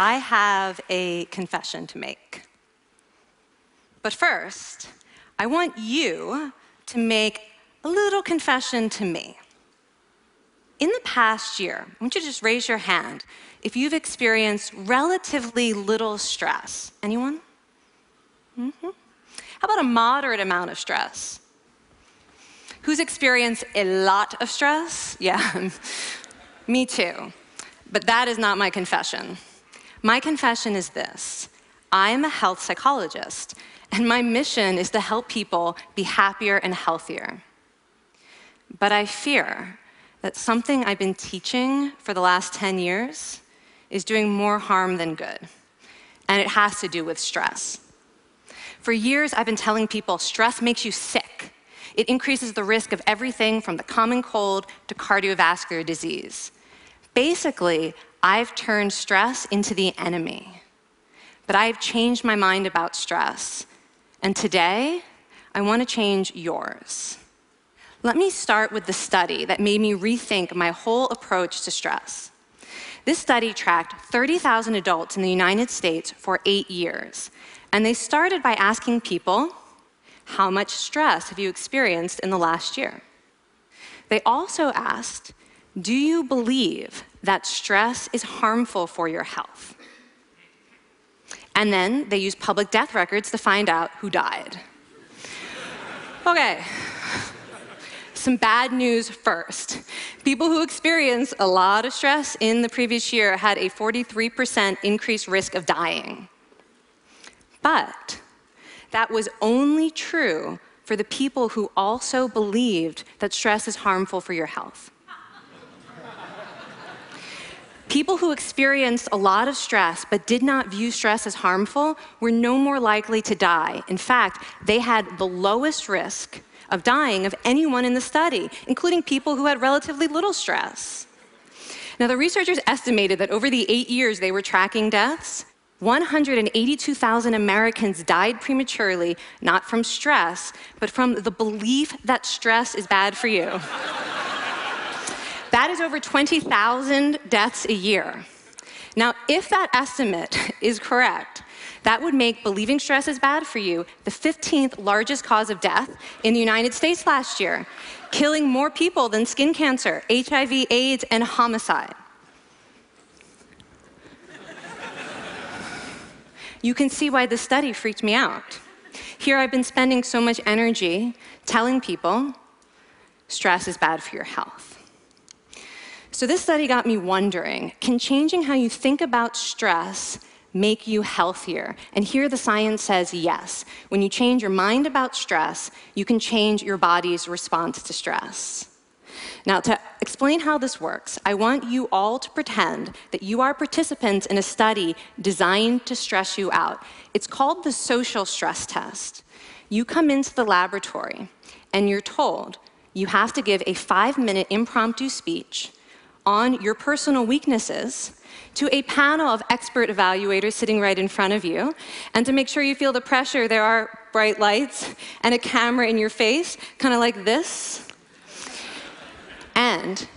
I have a confession to make. But first, I want you to make a little confession to me. In the past year, I want you to just raise your hand if you've experienced relatively little stress. Anyone? How about a moderate amount of stress? Who's experienced a lot of stress? Yeah, me too. But that is not my confession. My confession is this: I'm a health psychologist, and my mission is to help people be happier and healthier. But I fear that something I've been teaching for the last 10 years is doing more harm than good, and it has to do with stress. For years, I've been telling people stress makes you sick. It increases the risk of everything from the common cold to cardiovascular disease. Basically, I've turned stress into the enemy. But I've changed my mind about stress, and today, I want to change yours. Let me start with the study that made me rethink my whole approach to stress. This study tracked 30,000 adults in the United States for 8 years, and they started by asking people, how much stress have you experienced in the last year? They also asked, do you believe that stress is harmful for your health? And then they used public death records to find out who died. Okay. Some bad news first. People who experienced a lot of stress in the previous year had a 43% increased risk of dying. But that was only true for the people who also believed that stress is harmful for your health. People who experienced a lot of stress but did not view stress as harmful were no more likely to die. In fact, they had the lowest risk of dying of anyone in the study, including people who had relatively little stress. Now, the researchers estimated that over the 8 years they were tracking deaths, 182,000 Americans died prematurely, not from stress, but from the belief that stress is bad for you. That is over 20,000 deaths a year. Now, if that estimate is correct, that would make believing stress is bad for you the 15th largest cause of death in the United States last year, killing more people than skin cancer, HIV, AIDS, and homicide. You can see why this study freaked me out. Here I've been spending so much energy telling people stress is bad for your health. So this study got me wondering, can changing how you think about stress make you healthier? And here the science says yes. When you change your mind about stress, you can change your body's response to stress. Now, to explain how this works, I want you all to pretend that you are participants in a study designed to stress you out. It's called the social stress test. You come into the laboratory, and you're told you have to give a 5-minute impromptu speech on your personal weaknesses to a panel of expert evaluators sitting right in front of you. And to make sure you feel the pressure, there are bright lights and a camera in your face, kind of like this. And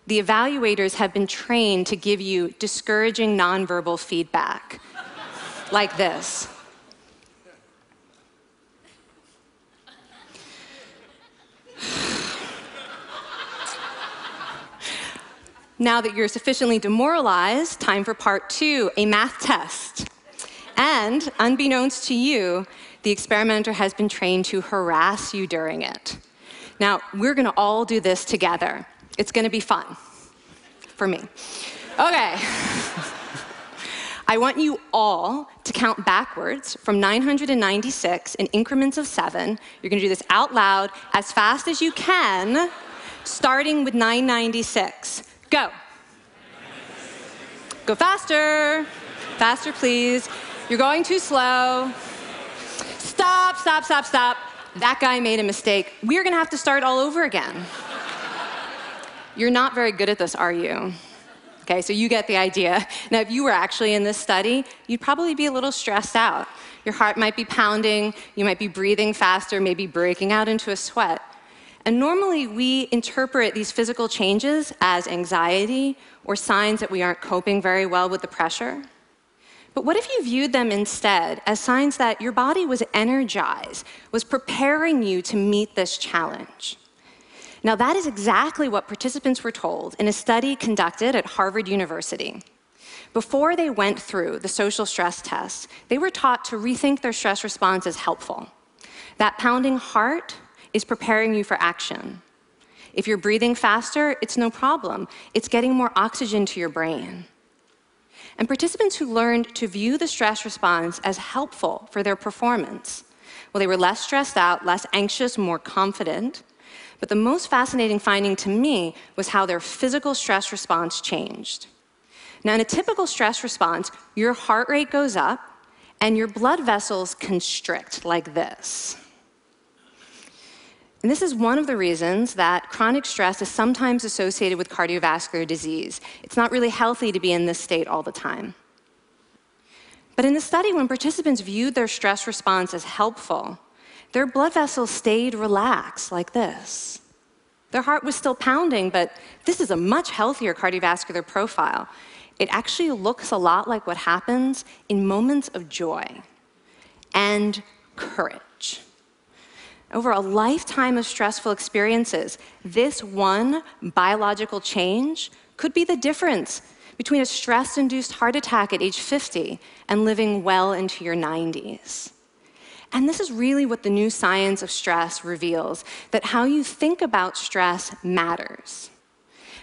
the evaluators have been trained to give you discouraging nonverbal feedback, like this. Now that you're sufficiently demoralized, time for part 2, a math test. And unbeknownst to you, the experimenter has been trained to harass you during it. Now, we're going to all do this together. It's going to be fun. For me. Okay. I want you all to count backwards from 996 in increments of 7. You're going to do this out loud as fast as you can, starting with 996. Go. Go faster. Faster, please. You're going too slow. Stop, stop, stop, stop. That guy made a mistake. We're going to have to start all over again. You're not very good at this, are you? Okay, so you get the idea. Now, if you were actually in this study, you'd probably be a little stressed out. Your heart might be pounding, you might be breathing faster, maybe breaking out into a sweat. And normally, we interpret these physical changes as anxiety or signs that we aren't coping very well with the pressure. But what if you viewed them instead as signs that your body was energized, was preparing you to meet this challenge? Now, that is exactly what participants were told in a study conducted at Harvard University. Before they went through the social stress test, they were taught to rethink their stress response as helpful. That pounding heart is preparing you for action. If you're breathing faster, it's no problem. It's getting more oxygen to your brain. And participants who learned to view the stress response as helpful for their performance, well, they were less stressed out, less anxious, more confident. But the most fascinating finding to me was how their physical stress response changed. Now, in a typical stress response, your heart rate goes up and your blood vessels constrict like this. And this is one of the reasons that chronic stress is sometimes associated with cardiovascular disease. It's not really healthy to be in this state all the time. But in the study, when participants viewed their stress response as helpful, their blood vessels stayed relaxed like this. Their heart was still pounding, but this is a much healthier cardiovascular profile. It actually looks a lot like what happens in moments of joy and courage. Over a lifetime of stressful experiences, this one biological change could be the difference between a stress-induced heart attack at age 50 and living well into your 90s. And this is really what the new science of stress reveals, that how you think about stress matters.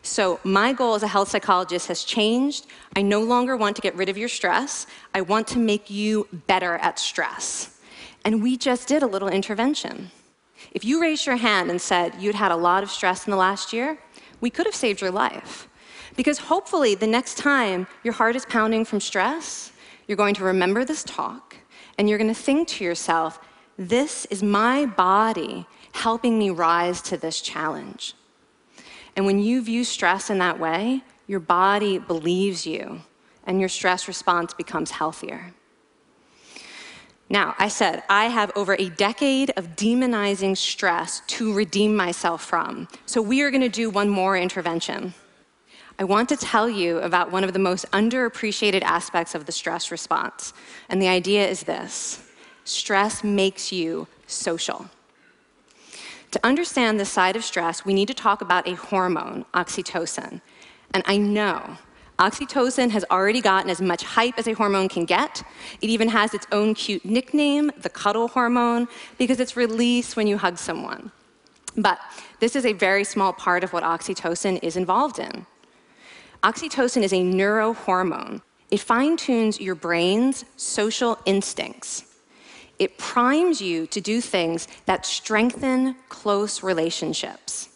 So my goal as a health psychologist has changed. I no longer want to get rid of your stress. I want to make you better at stress. And we just did a little intervention. If you raised your hand and said you'd had a lot of stress in the last year, we could have saved your life. Because hopefully the next time your heart is pounding from stress, you're going to remember this talk, and you're going to think to yourself, this is my body helping me rise to this challenge. And when you view stress in that way, your body believes you, and your stress response becomes healthier. Now, I said I have over a decade of demonizing stress to redeem myself from. So we are going to do one more intervention. I want to tell you about one of the most underappreciated aspects of the stress response. And the idea is this: stress makes you social. To understand this side of stress, we need to talk about a hormone, oxytocin. And I know oxytocin has already gotten as much hype as a hormone can get. It even has its own cute nickname, the cuddle hormone, because it's released when you hug someone. But this is a very small part of what oxytocin is involved in. Oxytocin is a neurohormone. It fine-tunes your brain's social instincts. It primes you to do things that strengthen close relationships.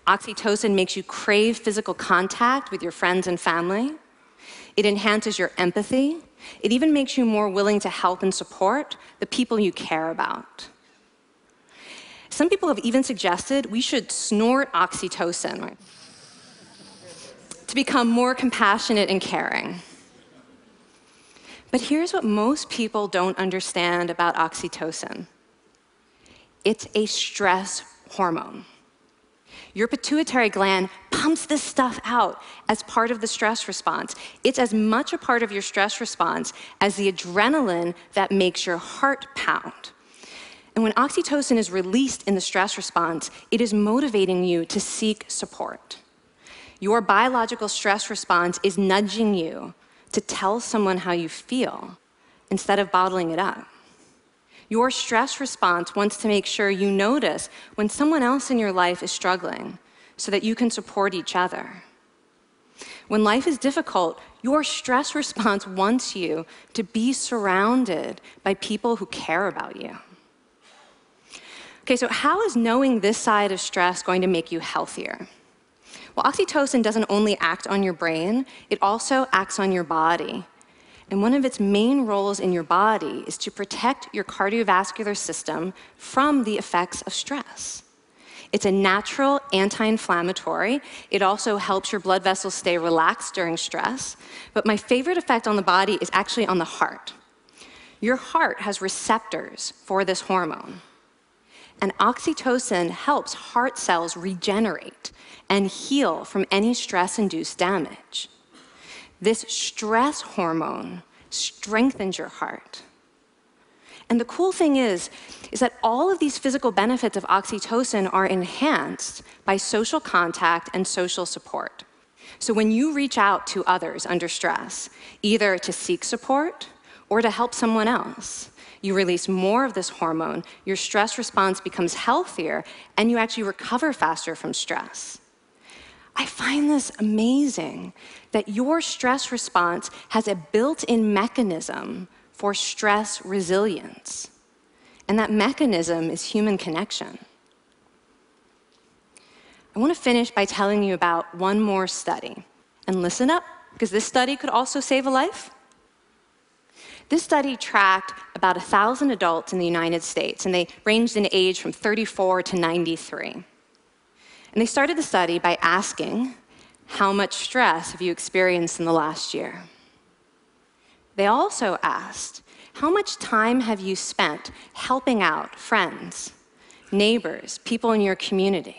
Oxytocin makes you crave physical contact with your friends and family. It enhances your empathy. It even makes you more willing to help and support the people you care about. Some people have even suggested we should snort oxytocin to become more compassionate and caring. But here's what most people don't understand about oxytocin. It's a stress hormone. Your pituitary gland pumps this stuff out as part of the stress response. It's as much a part of your stress response as the adrenaline that makes your heart pound. And when oxytocin is released in the stress response, it is motivating you to seek support. Your biological stress response is nudging you to tell someone how you feel instead of bottling it up. Your stress response wants to make sure you notice when someone else in your life is struggling so that you can support each other. When life is difficult, your stress response wants you to be surrounded by people who care about you. Okay, so how is knowing this side of stress going to make you healthier? Well, oxytocin doesn't only act on your brain, it also acts on your body. And one of its main roles in your body is to protect your cardiovascular system from the effects of stress. It's a natural anti-inflammatory. It also helps your blood vessels stay relaxed during stress. But my favorite effect on the body is actually on the heart. Your heart has receptors for this hormone. And oxytocin helps heart cells regenerate and heal from any stress-induced damage. This stress hormone strengthens your heart. And the cool thing is that all of these physical benefits of oxytocin are enhanced by social contact and social support. So when you reach out to others under stress, either to seek support or to help someone else, you release more of this hormone, your stress response becomes healthier, and you actually recover faster from stress. I find this amazing that your stress response has a built-in mechanism for stress resilience. And that mechanism is human connection. I want to finish by telling you about one more study. And listen up, because this study could also save a life. This study tracked about 1,000 adults in the United States, and they ranged in age from 34 to 93. And they started the study by asking, how much stress have you experienced in the last year? They also asked, how much time have you spent helping out friends, neighbors, people in your community?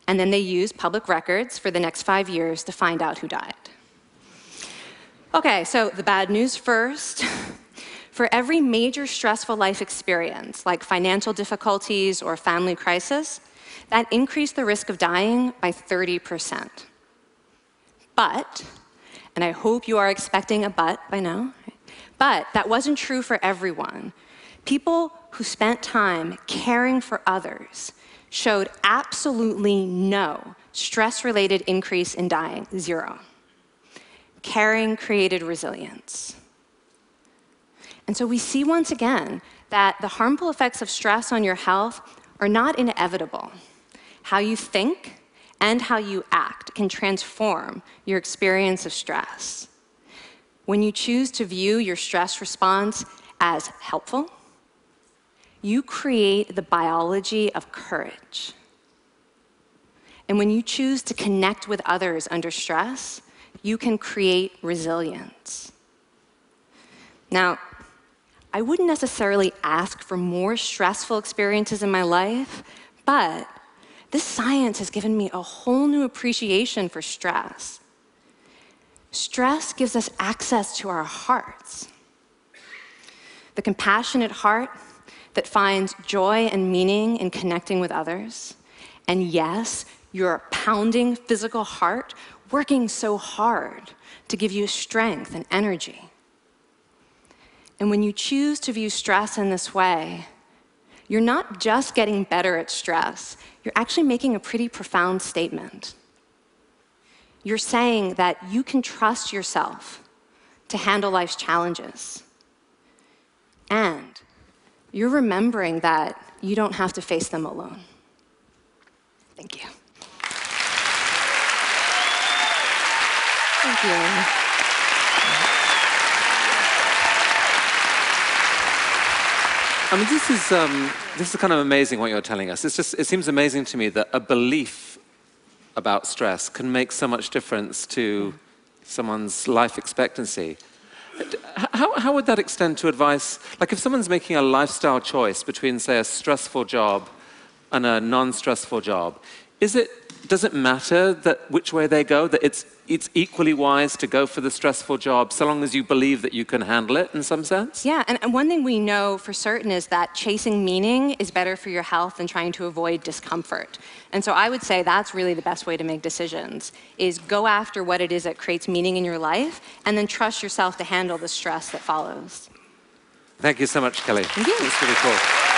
And then they used public records for the next 5 years to find out who died. Okay, so the bad news first. For every major stressful life experience, like financial difficulties or family crisis, that increased the risk of dying by 30%. But, and I hope you are expecting a but by now, but that wasn't true for everyone. People who spent time caring for others showed absolutely no stress-related increase in dying, 0. Caring created resilience. And so we see once again that the harmful effects of stress on your health are not inevitable. How you think and how you act can transform your experience of stress. When you choose to view your stress response as helpful, you create the biology of courage. And when you choose to connect with others under stress, you can create resilience. Now, I wouldn't necessarily ask for more stressful experiences in my life, but this science has given me a whole new appreciation for stress. Stress gives us access to our hearts. The compassionate heart that finds joy and meaning in connecting with others. And yes, your pounding physical heart working so hard to give you strength and energy. And when you choose to view stress in this way, you're not just getting better at stress, you're actually making a pretty profound statement. You're saying that you can trust yourself to handle life's challenges. And you're remembering that you don't have to face them alone. Thank you. Thank you. I mean, this is kind of amazing what you're telling us. It seems amazing to me that a belief about stress can make so much difference to someone's life expectancy. How would that extend to advice? Like if someone's making a lifestyle choice between, say, a stressful job and a non-stressful job, does it matter that which way they go, that it's equally wise to go for the stressful job so long as you believe that you can handle it in some sense? Yeah, and one thing we know for certain is that chasing meaning is better for your health than trying to avoid discomfort. And so I would say that's really the best way to make decisions, is go after what it is that creates meaning in your life, and then trust yourself to handle the stress that follows. Thank you so much, Kelly. Thank you. It's really cool.